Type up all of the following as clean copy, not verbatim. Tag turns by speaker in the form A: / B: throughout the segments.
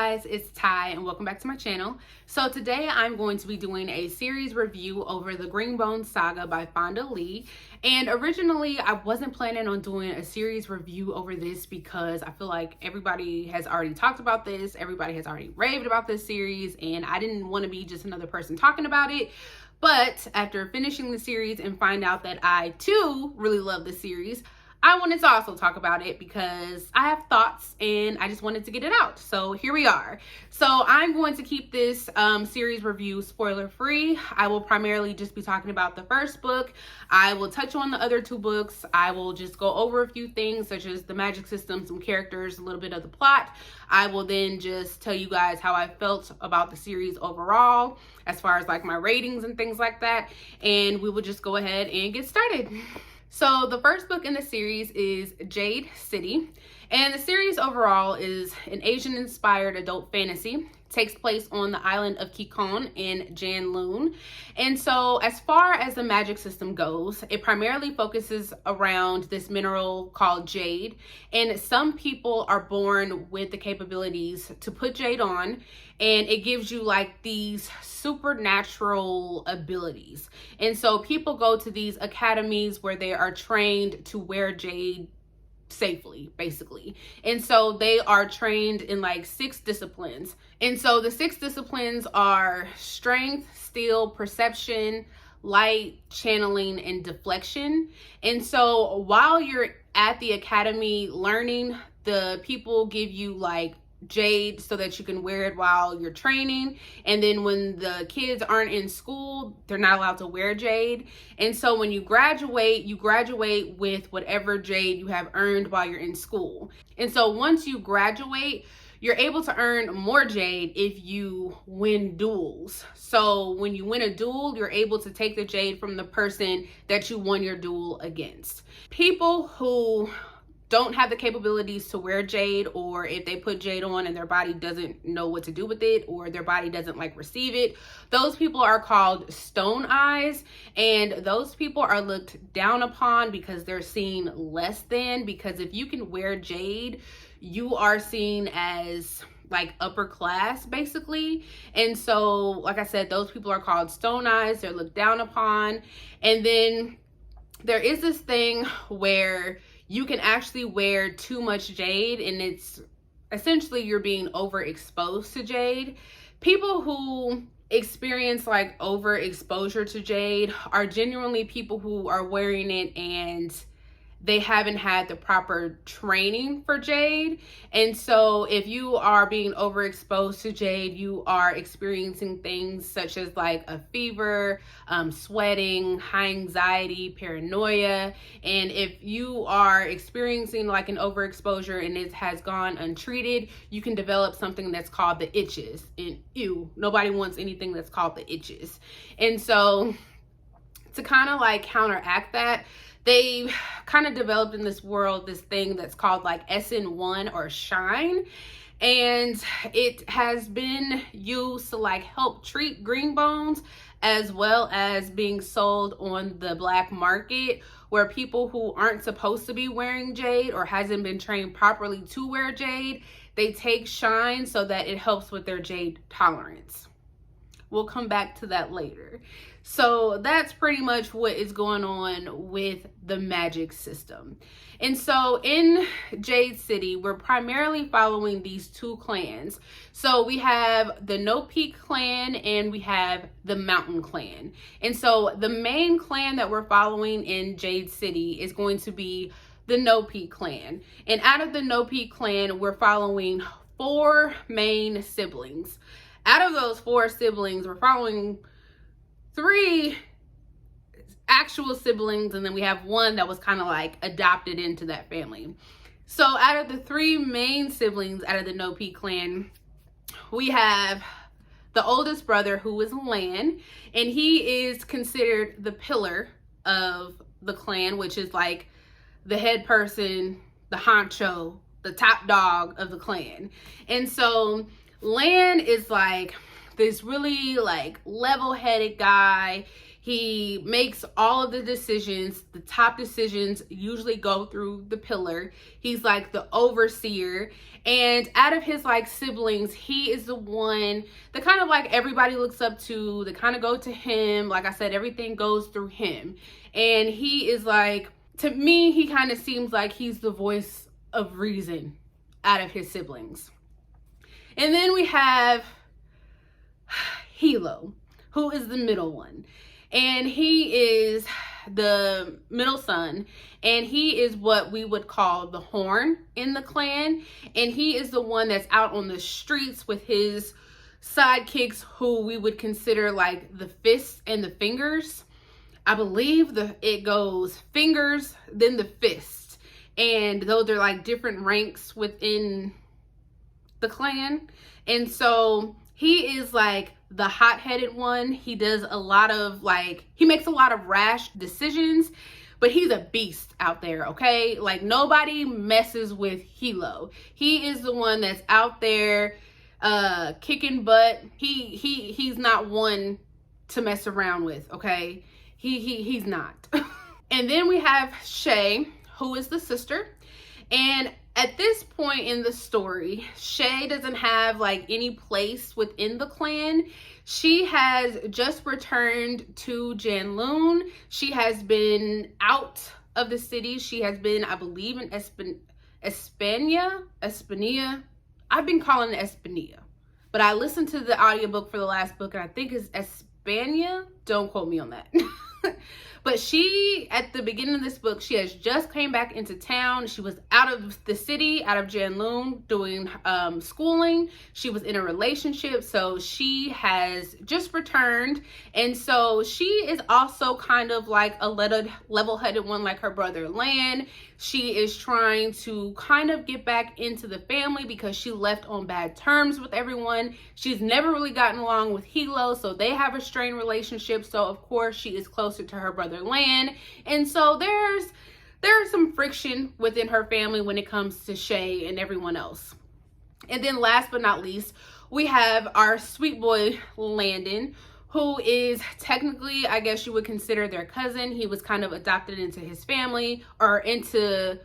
A: guys, it's Ty and welcome back to my channel. So today I'm going to be doing a series review over the Greenbone Saga by Fonda Lee. And originally I wasn't planning on doing a series review over this because I feel like everybody has already talked about this, everybody has already raved about this series, and I didn't want to be just another person talking about it. But after finishing the series and find out that I too really love this series, I wanted to also talk about it because I have thoughts and I just wanted to get it out. So here we are. So I'm going to keep this series review spoiler free. I will primarily just be talking about the first book. I will touch on the other two books. I will just go over a few things such as the magic system, some characters, a little bit of the plot. I will then just tell you guys how I felt about the series overall, as far as like my ratings and things like that. And we will just go ahead and get started. So the first book in the series is Jade City, and the series overall is an Asian-inspired adult fantasy. It takes place on the island of Kikon in Janloon. And so as far as the magic system goes, it primarily focuses around this mineral called jade, and some people are born with the capabilities to put jade on, and it gives you like these supernatural abilities. And so people go to these academies where they are trained to wear jade safely, basically. And so they are trained in like 6 disciplines. And so the 6 disciplines are strength, steel, perception, light, channeling, and deflection. And so while you're at the academy learning, the people give you like jade so that you can wear it while you're training, and then when the kids aren't in school, they're not allowed to wear jade. And so when you graduate with whatever jade you have earned while you're in school. And so once you graduate, you're able to earn more jade if you win duels. So when you win a duel, you're able to take the jade from the person that you won your duel against. People who don't have the capabilities to wear jade, or if they put jade on and their body doesn't know what to do with it, or their body doesn't like receive it, those people are called stone eyes, and those people are looked down upon because they're seen less than, because if you can wear jade, you are seen as like upper class basically. And so like I said, those people are called stone eyes. They're looked down upon. And then there is this thing where you can actually wear too much jade, and it's essentially you're being overexposed to jade. People who experience like overexposure to jade are genuinely people who are wearing it and they haven't had the proper training for jade. And so if you are being overexposed to jade, you are experiencing things such as like a fever, sweating, high anxiety, paranoia. And if you are experiencing like an overexposure and it has gone untreated, you can develop something that's called the itches. And ew, nobody wants anything that's called the itches. And so to kind of like counteract that, they kind of developed in this world this thing that's called like SN1 or shine, and it has been used to like help treat green bones, as well as being sold on the black market, where people who aren't supposed to be wearing jade or hasn't been trained properly to wear jade, they take shine so that it helps with their jade tolerance. We'll come back to that later. So that's pretty much what is going on with the magic system. And so in Jade City, we're primarily following these 2 clans. So we have the No Peak clan and we have the Mountain clan. And so the main clan that we're following in Jade City is going to be the No Peak clan. And out of the No Peak clan, we're following 4 main siblings. Out of those 4 siblings, we're following 3 actual siblings, and then we have 1 that was kind of like adopted into that family. So out of the 3 main siblings out of the No Peak clan, we have the oldest brother, who is Landon, and he is considered the pillar of the clan, which is like the head person, the honcho, the top dog of the clan. And so Landon is like this really like level-headed guy. He makes all of the decisions. The top decisions usually go through the pillar. He's like the overseer. And out of his like siblings, he is the one that kind of like everybody looks up to. They kind of go to him. Like I said, everything goes through him. And he is like, to me, he kind of seems like he's the voice of reason out of his siblings. And then we have Hilo, who is the middle one. And he is the middle son, and he is what we would call the horn in the clan. And he is the one that's out on the streets with his sidekicks, who we would consider like the fists and the fingers. I believe it goes fingers, then the fist. And those are like different ranks within the clan. And so he is like the hot-headed one. He does a lot of he makes a lot of rash decisions, but he's a beast out there, okay? Like nobody messes with Hilo. He is the one that's out there kicking butt. He's not one to mess around with, okay? He's not. And then we have Shay, who is the sister. And at this point in the story, Shay doesn't have like any place within the clan. She has just returned to Janloon. She has been out of the city. She has been, I believe, in Espania. I've been calling it Espania, but I listened to the audiobook for the last book and I think it's Espania. Don't quote me on that. But she, at the beginning of this book, she has just came back into town. She was out of the city, out of Janloon, doing schooling. She was in a relationship, so she has just returned. And so she is also kind of like a level-headed one like her brother Landon. She is trying to kind of get back into the family because she left on bad terms with everyone. She's never really gotten along with Hilo, so they have a strained relationship. So of course she is closer to her brother Landon. And so there's some friction within her family when it comes to Shay and everyone else. And then last but not least, we have our sweet boy Landon, who is technically, I guess you would consider their cousin. He was kind of adopted into his family, or into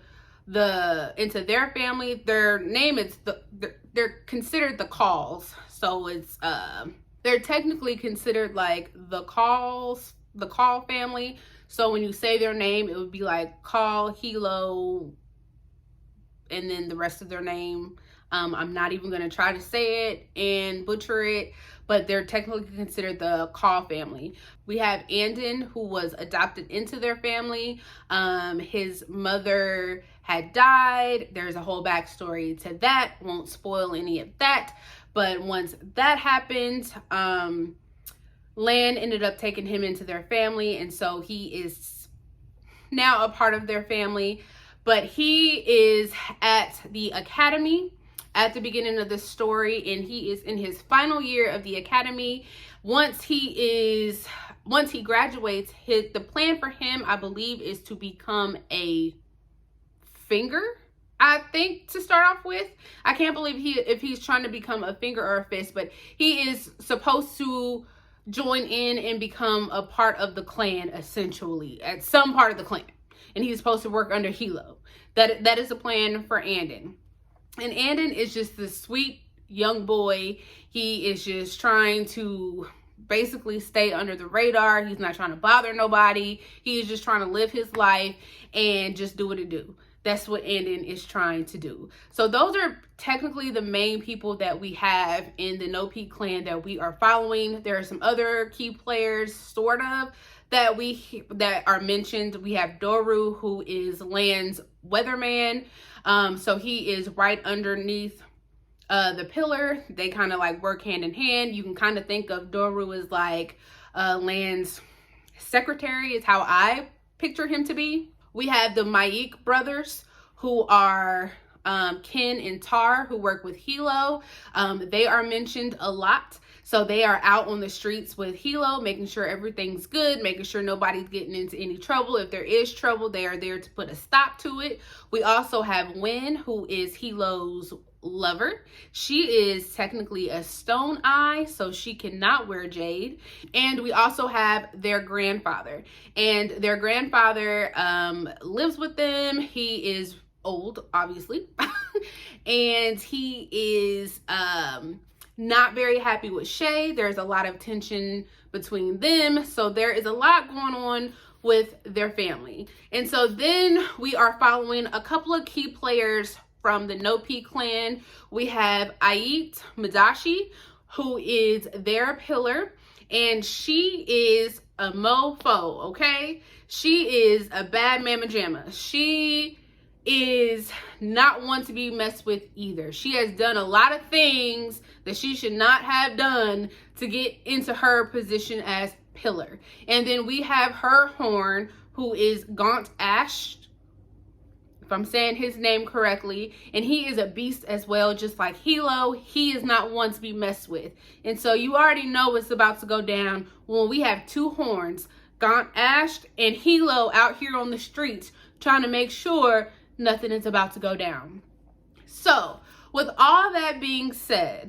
A: their family. Their name is they're considered the Calls. So it's they're technically considered like the Call family. So when you say their name, it would be like Call, Hilo, and then the rest of their name. I'm not even going to try to say it and butcher it, but they're technically considered the Call family. We have Landon, who was adopted into their family. His mother had died. There's a whole backstory to that. Won't spoil any of that. But once that happened, Landon ended up taking him into their family. And so he is now a part of their family. But he is at the academy at the beginning of the story, and he is in his final year of the academy. Once he graduates, the plan for him, I believe, is to become a finger, I think, to start off with. I can't believe if he's trying to become a finger or a fist, but he is supposed to join in and become a part of the clan, essentially, at some part of the clan. And he's supposed to work under Hilo. That is the plan for Landon. And Landon is just this sweet young boy. He is just trying to basically stay under the radar. He's not trying to bother nobody. He is just trying to live his life and just do what it do. That's what Landon is trying to do. So those are technically the main people that we have in the No Peak clan that we are following. There are some other key players, sort of, that are mentioned. We have Doru, who is Land's weatherman. So he is right underneath the pillar. They kind of like work hand in hand. You can kind of think of Doru as like Land's secretary, is how I picture him to be. We have the Maik brothers, who are Ken and Tar, who work with Hilo. They are mentioned a lot. So they are out on the streets with Hilo, making sure everything's good, making sure nobody's getting into any trouble. If there is trouble, they are there to put a stop to it. We also have Win, who is Hilo's lover. She is technically a stone eye, so she cannot wear jade. And we also have their grandfather. And their grandfather lives with them. He is old, obviously. And he is not very happy with Shay. There's a lot of tension between them. So there is a lot going on with their family. And so then we are following a couple of key players from the No P clan. We have Jade Madashi, who is their pillar, and she is a mofo, okay? She is a bad mamma jamma. She is not one to be messed with either. She has done a lot of things that she should not have done to get into her position as pillar. And then we have her horn, who is Gaunt Ash, if I'm saying his name correctly, and he is a beast as well, just like Hilo. He is not one to be messed with. And so you already know what's about to go down when we have two horns, Gaunt Ash and Hilo, out here on the streets trying to make sure nothing is about to go down. So with all that being said,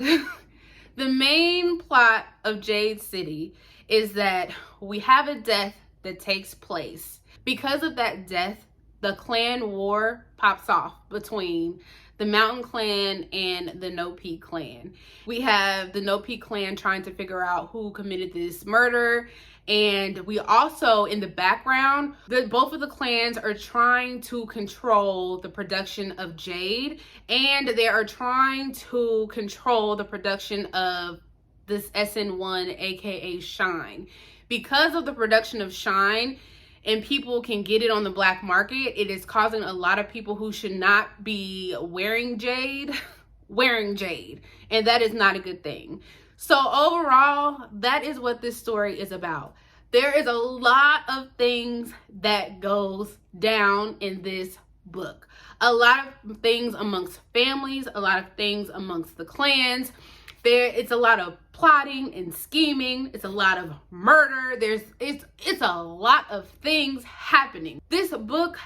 A: the main plot of Jade City is that we have a death that takes place. Because of that death, the clan war pops off between the Mountain Clan and the No P clan. We have the No P clan trying to figure out who committed this murder. And we also, in the background, both of the clans are trying to control the production of jade, and they are trying to control the production of this SN1, aka Shine. Because of the production of Shine, and people can get it on the black market, it is causing a lot of people who should not be wearing jade, and that is not a good thing. So overall, that is what this story is about. There is a lot of things that goes down in this book. A lot of things amongst families, a lot of things amongst the clans. It's a lot of plotting and scheming. It's a lot of murder. It's a lot of things happening. This book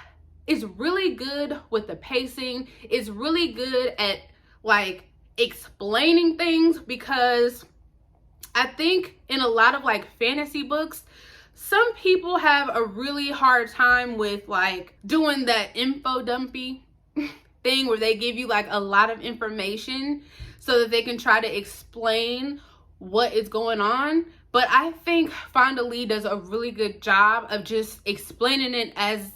A: is really good with the pacing. It's really good at like explaining things, because I think in a lot of like fantasy books, some people have a really hard time with like doing that info dumpy thing where they give you like a lot of information so that they can try to explain what is going on. But I think Fonda Lee does a really good job of just explaining it as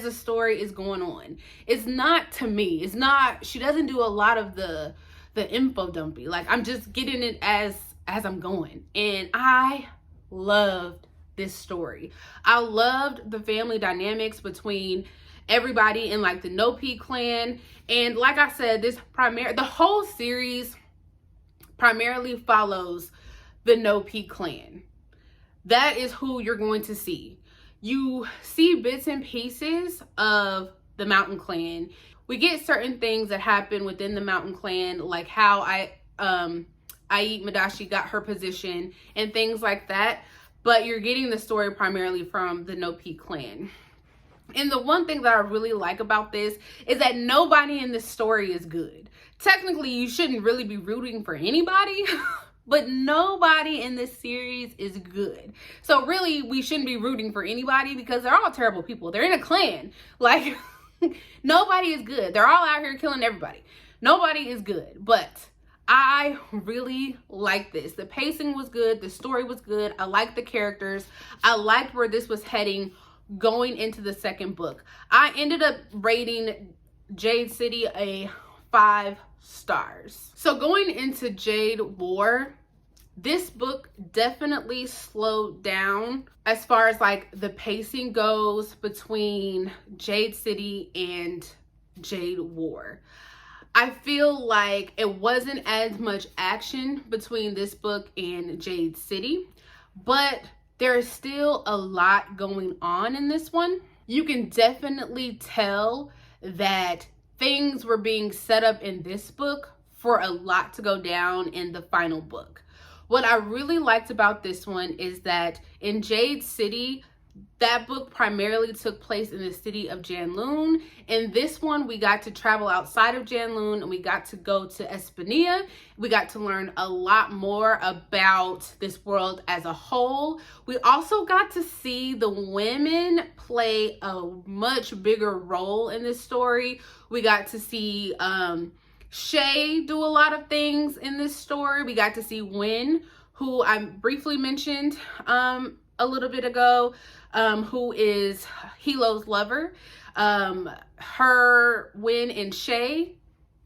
A: the story is going on. It's not, to me, it's not, she doesn't do a lot of the info dumpy. Like, I'm just getting it as I'm going. And I loved this story. I loved the family dynamics between everybody in like the No P clan. And like I said, the whole series primarily follows the No P clan. That is who you're going to see. You see bits and pieces of the Mountain Clan. We get certain things that happen within the Mountain Clan, like how Jade Madashi got her position and things like that. But you're getting the story primarily from the No P clan. And the one thing that I really like about this is that nobody in this story is good. Technically, you shouldn't really be rooting for anybody, but nobody in this series is good. So really, we shouldn't be rooting for anybody because they're all terrible people. They're in a clan. Like, nobody is good. They're all out here killing everybody. Nobody is good, but I really like this. The pacing was good. The story was good. I liked the characters. I liked where this was heading going into the second book. I ended up rating Jade City a 5 stars. So going into Jade War, this book definitely slowed down as far as like the pacing goes between Jade City and Jade War. I feel like it wasn't as much action between this book and Jade City, but there is still a lot going on in this one. You can definitely tell that things were being set up in this book for a lot to go down in the final book. What I really liked about this one is that in Jade City, That book primarily took place in the city of Janloon. In this one, we got to travel outside of Janloon and we got to go to Espania. We got to learn a lot more about this world as a whole. We also got to see the women play a much bigger role in this story. We got to see Shay do a lot of things in this story. We got to see Wynn, who I briefly mentioned a little bit ago, who is Hilo's lover. Wynn and Shay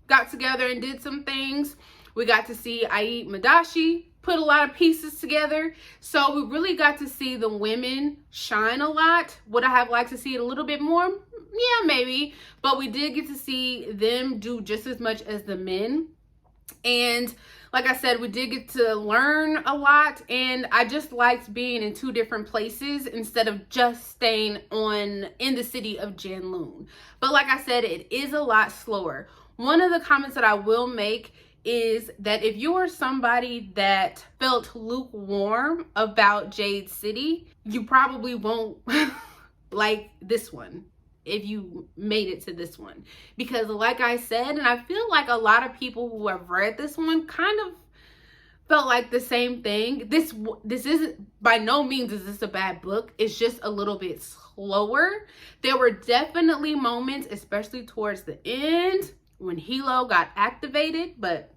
A: got together and did some things. We got to see Aid Madashi put a lot of pieces together. So we really got to see the women shine a lot. Would I have liked to see it a little bit more? Yeah, maybe. But we did get to see them do just as much as the men. And like I said, we did get to learn a lot, and I just liked being in two different places instead of just staying in the city of Janloon. But like I said, it is a lot slower. One of the comments that I will make is that if you are somebody that felt lukewarm about Jade City, you probably won't like this one if you made it to this one, because like I said, and I feel like a lot of people who have read this one kind of felt like the same thing. This isn't, by no means is this a bad book. It's just a little bit slower. There were definitely moments, especially towards the end, when Hilo got activated, but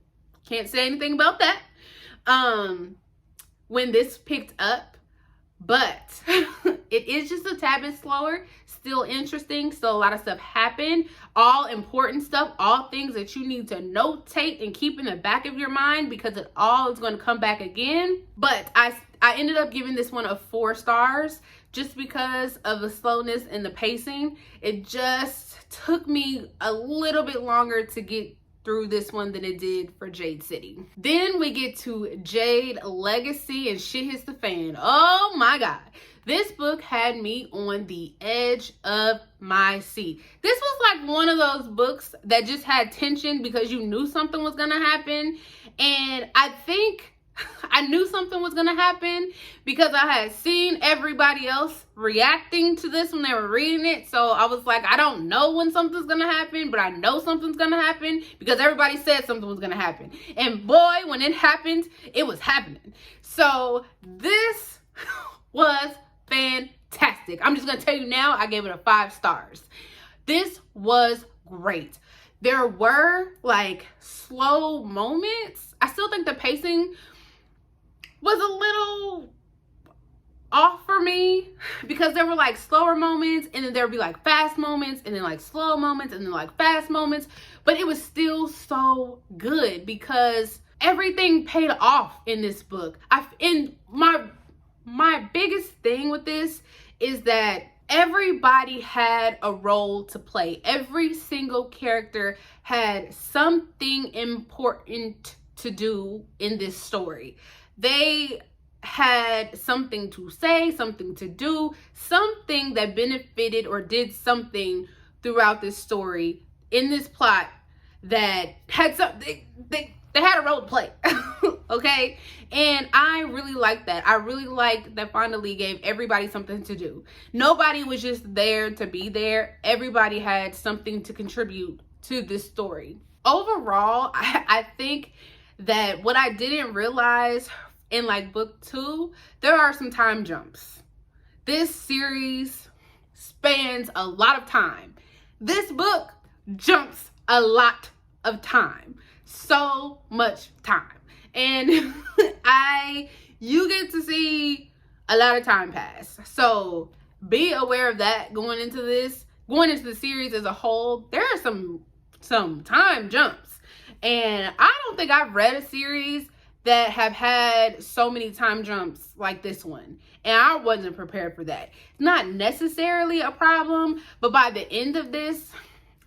A: can't say anything about that, when this picked up. But it is just a tad bit slower, still interesting, still a lot of stuff happened, all important stuff, all things that you need to notate and keep in the back of your mind, because it all is going to come back again. But I ended up giving this one a 4 stars just because of the slowness and the pacing. It just took me a little bit longer to get through this one than it did for Jade City. Then we get to Jade Legacy, and shit hits the fan. Oh my god. This book had me on the edge of my seat. This was like one of those books that just had tension because you knew something was gonna happen. And I think I knew something was gonna happen because I had seen everybody else reacting to this when they were reading it. So I was like, I don't know when something's gonna happen, but I know something's gonna happen because everybody said something was gonna happen. And boy, when it happened, it was happening. So this was fantastic. I'm just gonna tell you now, I gave it a 5 stars. This was great. There were like slow moments. I still think the pacing was a little off for me because there were like slower moments, and then there would be like fast moments, and then like slow moments, and then like fast moments. But it was still so good because everything paid off in this book. And my biggest thing with this is that everybody had a role to play. Every single character had something important to do in this story. They had something to say, something to do, something that benefited or did something throughout this story in this plot that had something, they had a role to play. Okay? And I really like that. I really like that Fonda Lee gave everybody something to do. Nobody was just there to be there. Everybody had something to contribute to this story. Overall, I think that what I didn't realize in like book 2, there are some time jumps. This series spans a lot of time. This book jumps a lot of time. So much time. And you get to see a lot of time pass. So be aware of that going into the series as a whole. There are some time jumps. And I don't think I've read a series that have had so many time jumps like this one. And I wasn't prepared for that. It's not necessarily a problem, but by the end of this,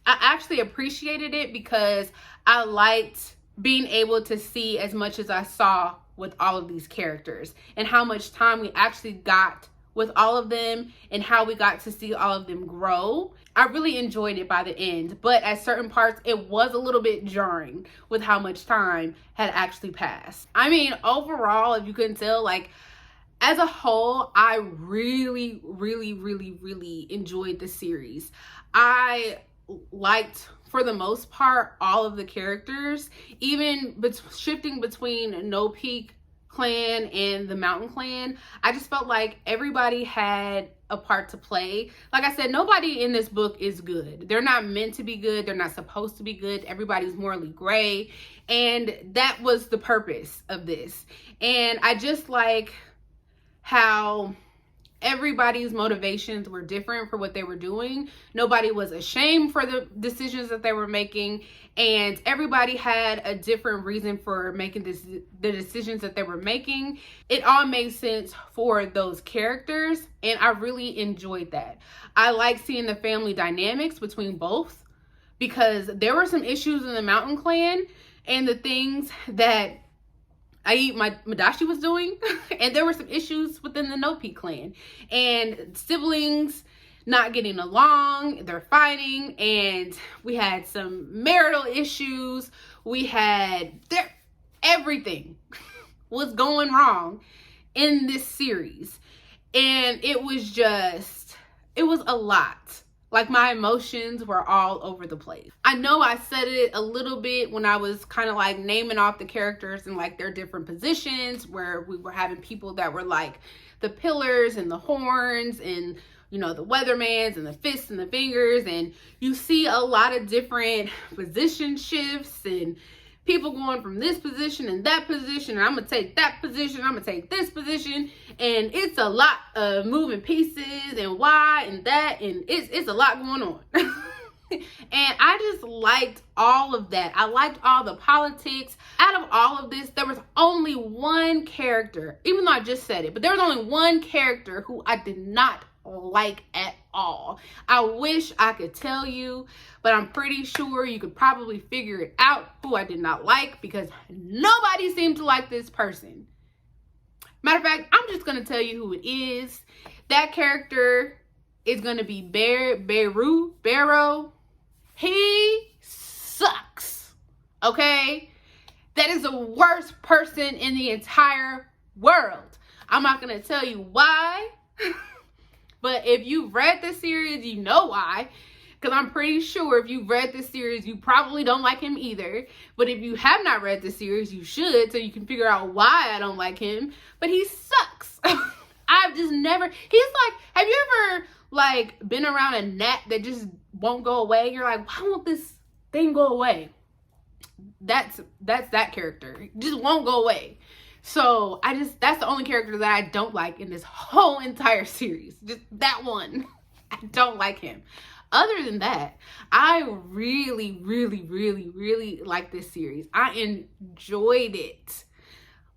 A: I actually appreciated it because I liked being able to see as much as I saw with all of these characters and how much time we actually got with all of them and how we got to see all of them grow. I really enjoyed it by the end, but at certain parts, it was a little bit jarring with how much time had actually passed. I mean, overall, if you couldn't tell, like, as a whole, I really, really, really, really enjoyed the series. I liked, for the most part, all of the characters, even shifting between No Peak Clan and the Mountain Clan. I just felt like everybody had a part to play. Like I said, nobody in this book is good. They're not meant to be good. They're not supposed to be good. Everybody's morally gray. And that was the purpose of this. And I just like how everybody's motivations were different for what they were doing. Nobody was ashamed for the decisions that they were making, and everybody had a different reason for making the decisions that they were making. It all made sense for those characters, and I really enjoyed that. I like seeing the family dynamics between both, because there were some issues in the Mountain Clan and the things that Madashi was doing, and there were some issues within the No Peak Clan, and siblings not getting along, they're fighting, and we had some marital issues. We had everything was going wrong in this series, and it was a lot. Like, my emotions were all over the place. I know I said it a little bit when I was kind of like naming off the characters and like their different positions, where we were having people that were like the pillars and the horns and, you know, the weathermans and the fists and the fingers. And you see a lot of different position shifts and people going from this position and that position, and I'm gonna take that position, I'm gonna take this position, and it's a lot of moving pieces and why and that, and it's a lot going on. And I just liked all of that. I liked all the politics. Out of all of this, there was only one character, even though I just said it, but there was only one character who I did not like at all. I wish I could tell you, but I'm pretty sure you could probably figure it out who I did not like, because nobody seemed to like this person. Matter of fact, I'm just gonna tell you who it is. That character is gonna be Barrow. He sucks. Okay? That is the worst person in the entire world. I'm not gonna tell you why. But if you've read this series, you know why. Because I'm pretty sure if you've read this series, you probably don't like him either. But if you have not read this series, you should, so you can figure out why I don't like him. But he sucks. I've just never, he's like, have you ever like been around a gnat that just won't go away? You're like, why won't this thing go away? That's that character. It just won't go away. So that's the only character that I don't like in this whole entire series. Just that one. I don't like him. Other than that, I really, really, really, really like this series. I enjoyed it.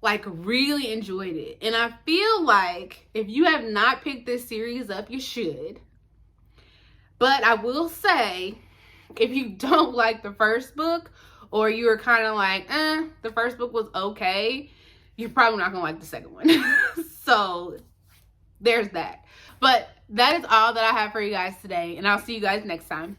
A: Like, really enjoyed it. And I feel like if you have not picked this series up, you should. But I will say, if you don't like the first book, or you were kind of like, the first book was okay, you're probably not gonna like the second one. So there's that. But that is all that I have for you guys today, and I'll see you guys next time.